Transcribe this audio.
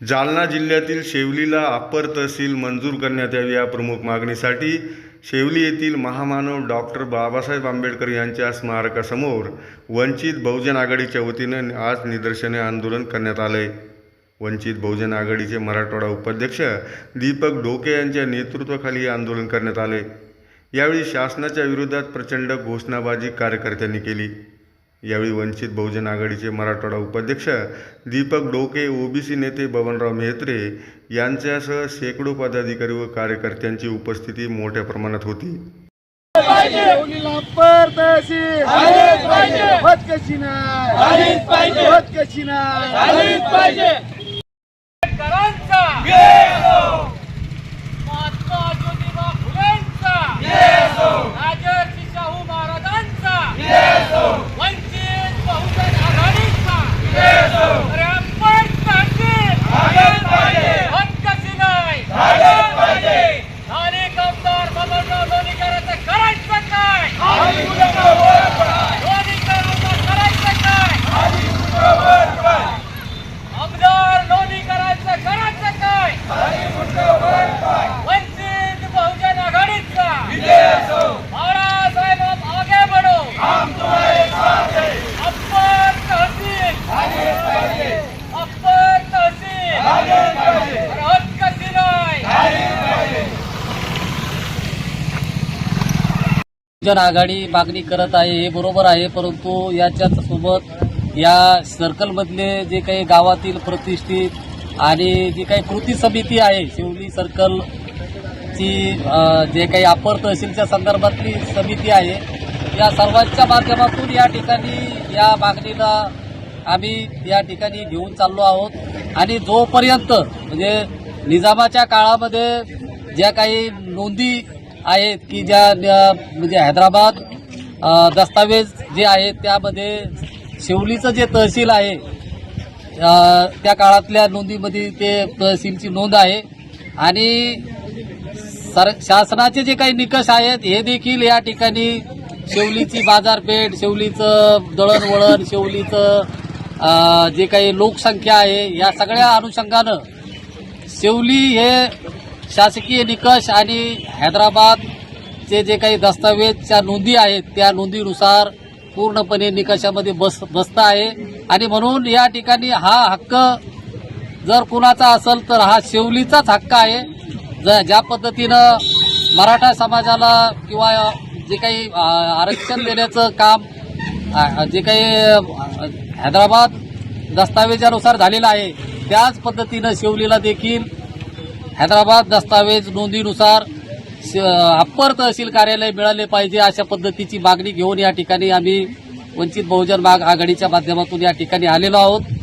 जालना जिल्ह्यातील शेवलीला अप्पर तहसील मंजूर करण्यात यावी या प्रमुख मागणीसाठी शेवली येथील महामानव डॉक्टर बाबासाहेब आंबेडकर यांच्या स्मारकासमोर वंचित बहुजन आघाडीच्या वतीने आज निदर्शने आंदोलन करण्यात आले। वंचित बहुजन आघाडीचे मराठवाडा उपाध्यक्ष दीपक डोके यांच्या नेतृत्वाखाली हे आंदोलन करण्यात आले। यावेळी शासनाच्या विरोधात प्रचंड घोषणाबाजी कार्यकर्त्यांनी केली। यावेळी वंचित बहुजन आघाडीचे मराठवाडा उपाध्यक्ष दीपक डोके, ओबीसी नेते बबनराव मेहत्रे यांच्यासह शेकडो पदाधिकारी व कार्यकर्त्यांची उपस्थिती मोठ्या प्रमाणात होती। बहुजन आघाडी मागणी करत आहे हे बरोबर आहे, परंतु याच्याच सोबत या सर्कलमधले जे काही गावातील प्रतिष्ठित आणि जी काही कृती समिती आहे शेवली सर्कलची जे काही अप्पर तहसीलच्या संदर्भातली समिती आहे, या सर्वांच्या माध्यमातून या ठिकाणी या मागणीला आम्ही या ठिकाणी घेऊन चाललो आहोत। आणि जोपर्यंत म्हणजे निजामाच्या काळामध्ये ज्या काही नोंदी आहेत की ज्या म्हणजे हैदराबाद दस्तावेज जे आहेत त्यामध्ये शेवलीचं जे तहसील आहे त्या काळातल्या नोंदीमध्ये ते तहसीलची नोंद आहे। आणि शासनाचे जे काही निकष आहेत हे देखील या ठिकाणी शेवलीची बाजारपेठ, शेवलीचं दळणवळण, शेवलीचं जे काही लोकसंख्या आहे या सगळ्या अनुषंगानं शेवली हे शासकीय निकष आणि हैदराबादचे जे काही दस्तावेजच्या नोंदी आहेत त्या नोंदीनुसार पूर्णपणे निकषामध्ये बसत आहे। आणि म्हणून या ठिकाणी हा हक्क जर कुणाचा असेल तर हा शेवलीचाच हक्क आहे। ज्या पद्धतीनं मराठा समाजाला किंवा जे काही आरक्षण देण्याचं काम जे काही हैदराबाद दस्तावेजानुसार झालेलं आहे त्याच पद्धतीनं शेवलीला देखील हैदराबाद दस्तावेज नोंदीनुसार अप्पर तहसील कार्यालय मिळाले पाहिजे अशा पद्धतीची मागणी घेऊन या ठिकाणी आम्ही वंचित बहुजन आघाडीच्या माध्यमातून या ठिकाणी आलेलो आहोत।